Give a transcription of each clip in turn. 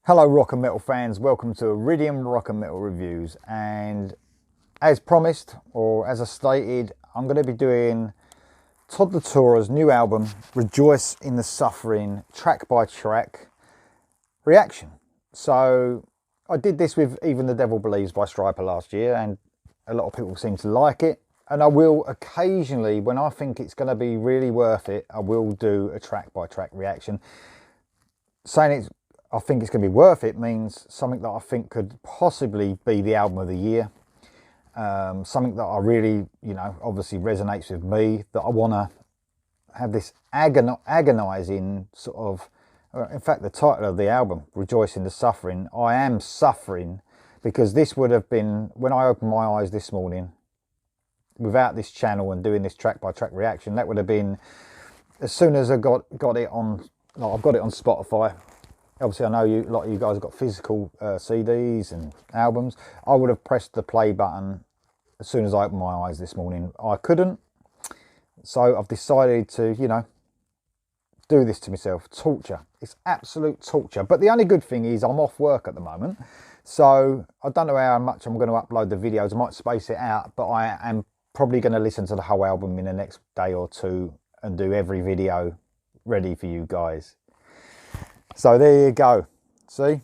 Hello rock and metal fans, welcome to Iridium Rock and Metal Reviews, and as promised, or as I stated, I'm going to be doing Todd La Torre's new album, Rejoice in the Suffering, track by track reaction. So I did this with Even the Devil Believes by Stryper last year, and a lot of people seem to like it, and I will occasionally, when I think it's going to be really worth it, I will do a track by track reaction. Saying I think it's going to be worth it means something that I think could possibly be the album of the year. Something that I really, obviously resonates with me, that I want to have this agonizing sort of, in fact, the title of the album, Rejoice in the Suffering. I am suffering because this would have been, when I opened my eyes this morning, without this channel and doing this track by track reaction, that would have been, as soon as I got it on, I've got it on Spotify. Obviously, I know a lot of you guys have got physical CDs and albums. I would have pressed the play button as soon as I opened my eyes this morning. I couldn't. So I've decided to, do this to myself. Torture. It's absolute torture. But the only good thing is I'm off work at the moment. So I don't know how much I'm going to upload the videos. I might space it out. But I am probably going to listen to the whole album in the next day or two and do every video ready for you guys. So there you go. See,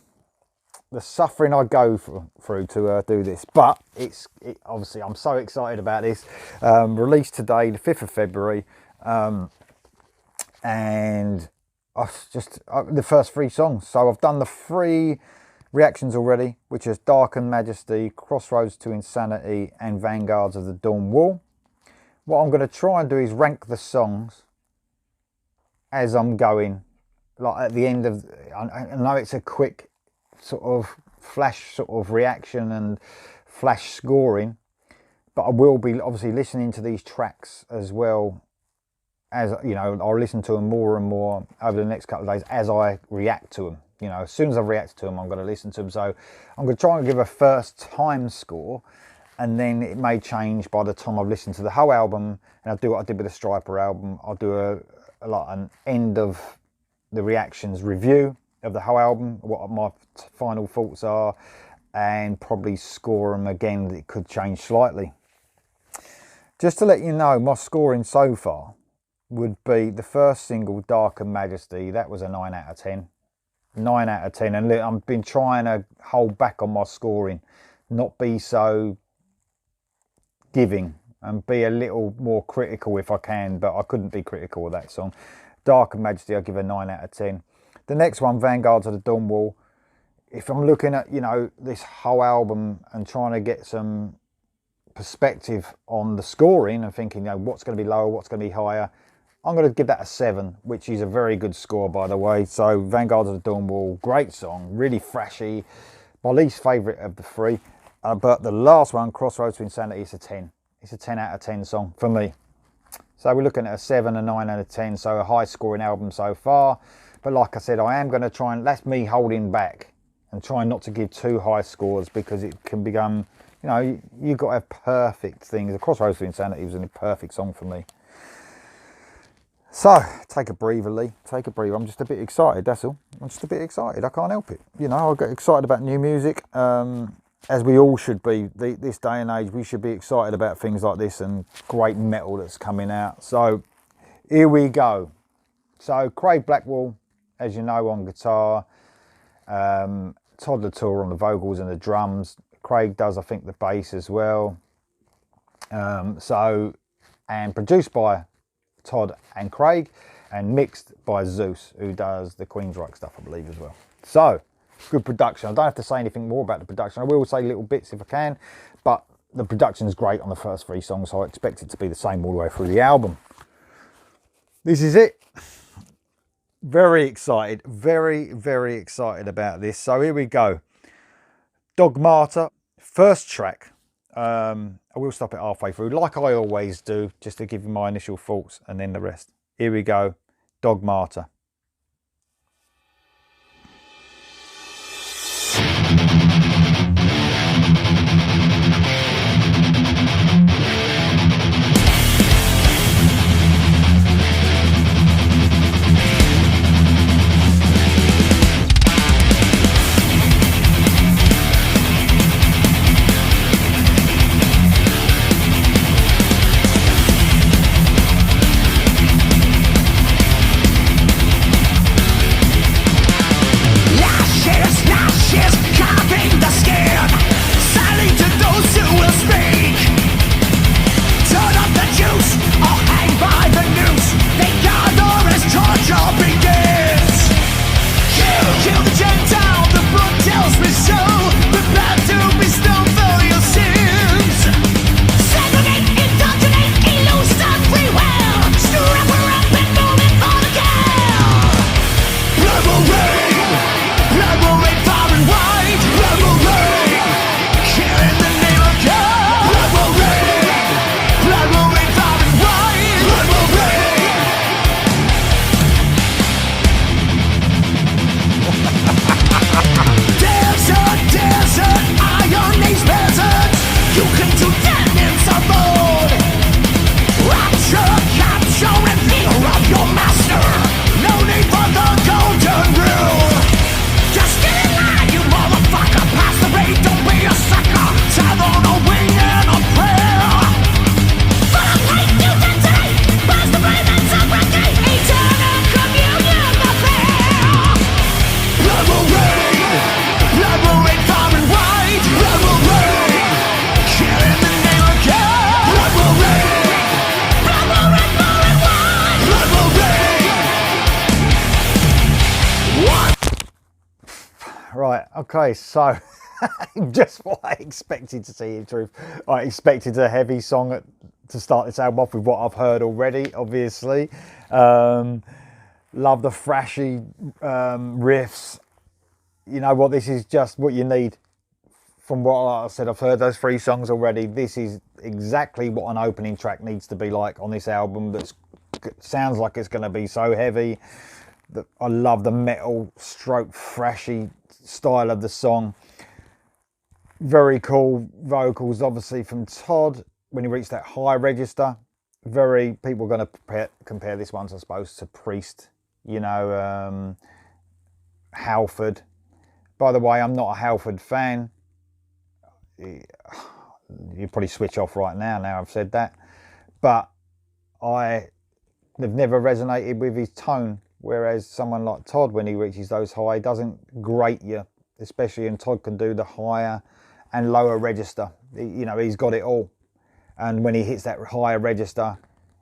the suffering I go through to do this, but obviously I'm so excited about this. Released today, the 5th of February, and the first 3 songs. So I've done the 3 reactions already, which is Dark and Majesty, Crossroads to Insanity, and Vanguards of the Dawn Wall. What I'm going to try and do is rank the songs as I'm going. Like at the end of, I know it's a quick sort of flash sort of reaction and flash scoring, but I will be obviously listening to these tracks as well as, I'll listen to them more and more over the next couple of days as I react to them. As soon as I've reacted to them, I'm going to listen to them. So I'm going to try and give a first time score, and then it may change by the time I've listened to the whole album, and I'll do what I did with the Stryper album. I'll do an end of the reactions review of the whole album, what my final thoughts are, and probably score them again. It could change slightly. Just to let you know, my scoring so far would be the first single, Dark and Majesty. That was a 9 out of 10. 9 out of 10. And look, I've been trying to hold back on my scoring, not be so giving, and be a little more critical if I can, but I couldn't be critical of that song. Dark and Majesty, I'll give a 9 out of 10. The next one, Vanguards of the Dawn Wall. If I'm looking at, this whole album and trying to get some perspective on the scoring and thinking, what's going to be lower, what's going to be higher, I'm going to give that a 7, which is a very good score, by the way. So Vanguards of the Dawn Wall, great song, really thrashy. My least favourite of the 3. But the last one, Crossroads to Insanity, it's a 10. It's a 10 out of 10 song for me. So we're looking at a 7, a 9 and a 10, so a high scoring album so far. But like I said, I am going to try and, that's me holding back and trying not to give too high scores, because it can become, you've got to have perfect things. The Crossroads to Insanity was a perfect song for me. So take a breather, Lee. Take a breather. I'm just a bit excited, that's all. I'm just a bit excited. I can't help it. I get excited about new music. As we all should be, this day and age, we should be excited about things like this and great metal that's coming out. So here we go. So Craig Blackwell, as you know, on guitar, Todd La Torre on the vocals and the drums. Craig does, I think, the bass as well. And produced by Todd and Craig, and mixed by Zeus, who does the Queensryche stuff, I believe, as well. So good production. I don't have to say anything more about the production. I will say little bits if I can, but the production is great on the first 3 songs, so I expect it to be the same all the way through the album. This is it. Very excited. Very, very excited about this. So here we go. Dogmata, first track. I will stop it halfway through, like I always do, just to give you my initial thoughts and then the rest. Here we go. Dogmata. Right, okay, so just what I expected to see, in truth. I expected a heavy song to start this album off with what I've heard already, obviously. Love the thrashy riffs. You know what, this is just what you need. From what I said, I've heard those 3 songs already. This is exactly what an opening track needs to be like on this album. That sounds like it's going to be so heavy. I love the metal stroke thrashy style of the song. Very cool vocals, obviously, from Todd when he reached that high register. People are going to compare this one, I suppose, to Priest, you know, Halford. By the way, I'm not a Halford fan. You probably switch off right now I've said that. But they've never resonated with his tone. Whereas someone like Todd, when he reaches those high, doesn't grate you, especially, and Todd can do the higher and lower register. You know, he's got it all. And when he hits that higher register,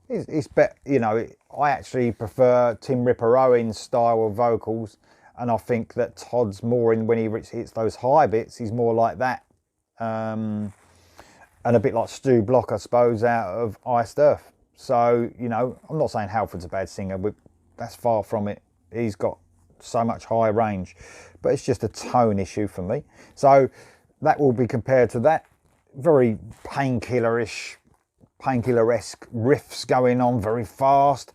it's better. You know, I actually prefer Tim Ripper Owens' style of vocals, and I think that Todd's more in when he hits those high bits. He's more like that, and a bit like Stu Block, I suppose, out of Iced Earth. So, you know, I'm not saying Halford's a bad singer. That's far from it. He's got so much high range, but it's just a tone issue for me. So that will be compared to that. Very painkiller-esque riffs going on very fast.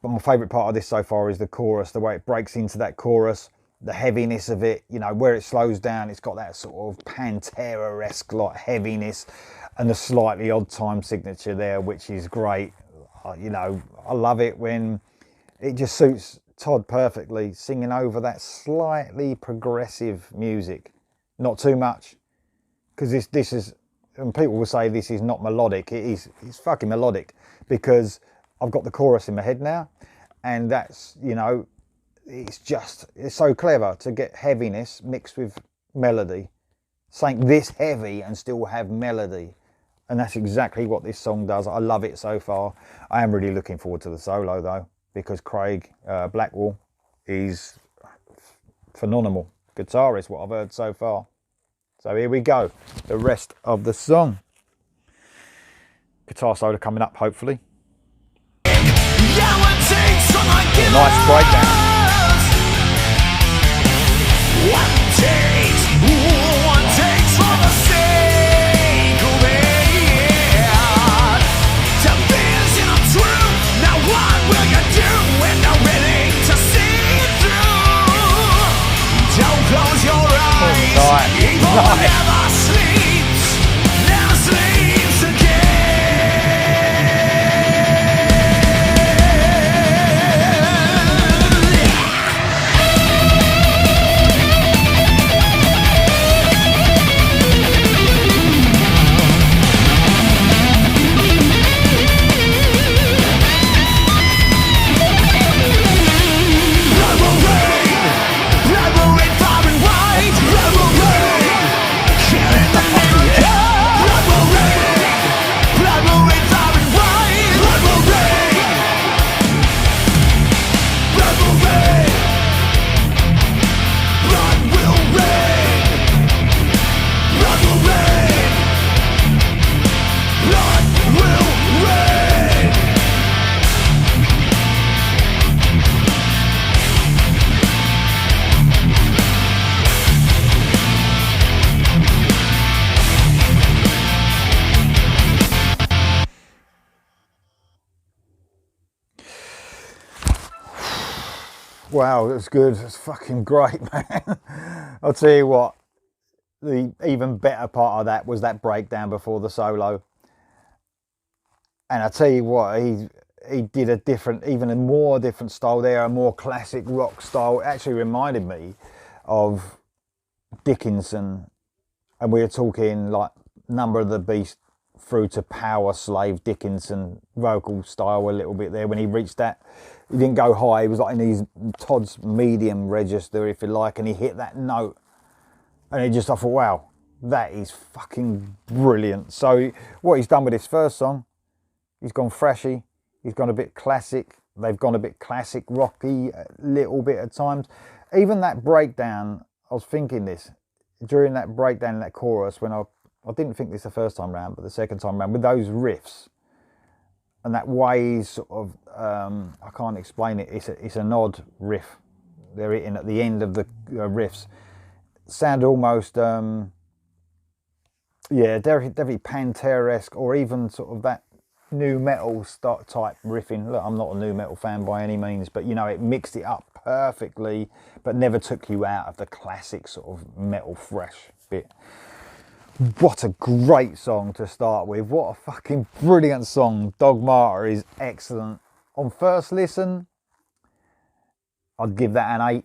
But my favourite part of this so far is the chorus, the way it breaks into that chorus, the heaviness of it, you know, where it slows down. It's got that sort of Pantera-esque like heaviness and the slightly odd time signature there, which is great. You know, I love it when it just suits Todd perfectly, singing over that slightly progressive music. Not too much, because this is, and people will say this is not melodic. It's fucking melodic, because I've got the chorus in my head now, and that's, you know, it's so clever to get heaviness mixed with melody. Something this heavy and still have melody. And that's exactly what this song does. I love it so far. I am really looking forward to the solo though, because Craig Blackwell is phenomenal guitarist, what I've heard so far. So here we go, the rest of the song. Guitar solo coming up, hopefully. Nice breakdown. One takes for the sake of it. To vision of truth. Now what will you do when you're willing to see it through? Don't close your eyes. Evil never sleeps again. Wow, that's good. That's fucking great, man. I'll tell you what, the even better part of that was that breakdown before the solo. And I tell you what, he did a different, even a more different style there, a more classic rock style. It actually reminded me of Dickinson, and we were talking like Number of the Beast through to Power Slave Dickinson vocal style a little bit there. When he reached that, he didn't go high, he was like in his Todd's medium register, if you like, and he hit that note, and I thought, wow, that is fucking brilliant. So what he's done with this first song, he's gone thrashy, he's gone a bit classic, they've gone a bit classic rocky a little bit at times. Even that breakdown was thinking this during that breakdown in that chorus when I didn't think this the first time round, but the second time round with those riffs and that way he's sort of I can't explain it. It's an odd riff they're hitting at the end of the riffs. Sound almost yeah, definitely Pantera-esque, or even sort of that new metal type riffing. Look, I'm not a new metal fan by any means, but you know, it mixed it up perfectly, but never took you out of the classic sort of metal thrash bit. What a great song to start with. What a fucking brilliant song. Dogmata is excellent. On first listen, I'd give that an 8.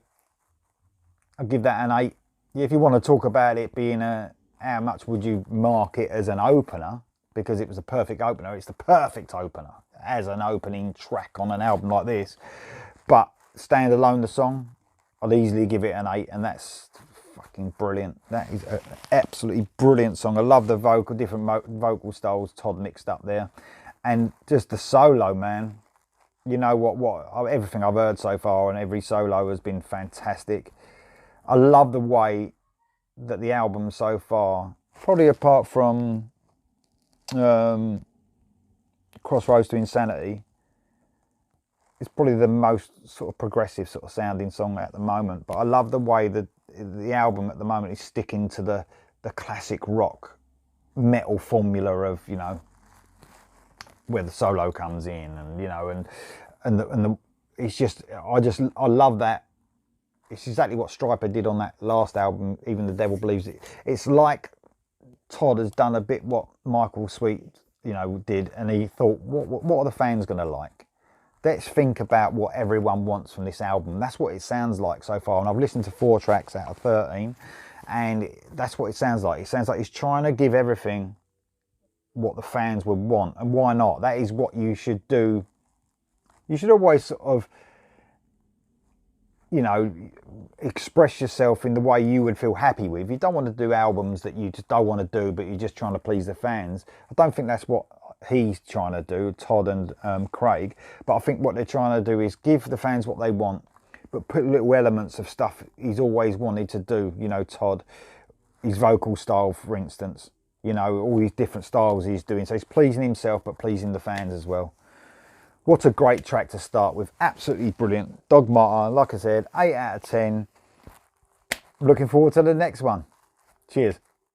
I'd give that an 8. If you want to talk about it being how much would you mark it as an opener, because it was a perfect opener, it's the perfect opener as an opening track on an album like this. But stand alone, the song, I'd easily give it an 8, and that's fucking brilliant. That is an absolutely brilliant song. I love the different vocal styles Todd mixed up there, and just the solo, man. You know what everything I've heard so far and every solo has been fantastic. I love the way that the album so far, probably apart from Crossroads to Insanity, it's probably the most sort of progressive sort of sounding song at the moment. But I love the way that the album at the moment is sticking to the classic rock metal formula of, you know, where the solo comes in, and you know, and the it's just I love that. It's exactly what Stryper did on that last album, Even the Devil Believes It. It's like Todd has done a bit what Michael Sweet, you know, did, and he thought, what are the fans going to like? Let's think about what everyone wants from this album. That's what it sounds like so far, and I've listened to 4 tracks out of 13, and that's what it sounds like. It sounds like he's trying to give everything what the fans would want, and why not? That is what you should do. You should always sort of, you know, express yourself in the way you would feel happy with. You don't want to do albums that you just don't want to do, but you're just trying to please the fans. I don't think that's what he's trying to do, Todd and Craig, but I think what they're trying to do is give the fans what they want, but put little elements of stuff he's always wanted to do. You know, Todd, his vocal style, for instance, you know, all these different styles he's doing. So he's pleasing himself, but pleasing the fans as well. What a great track to start with. Absolutely brilliant. Dogmata, like I said, 8 out of 10. Looking forward to the next one. Cheers.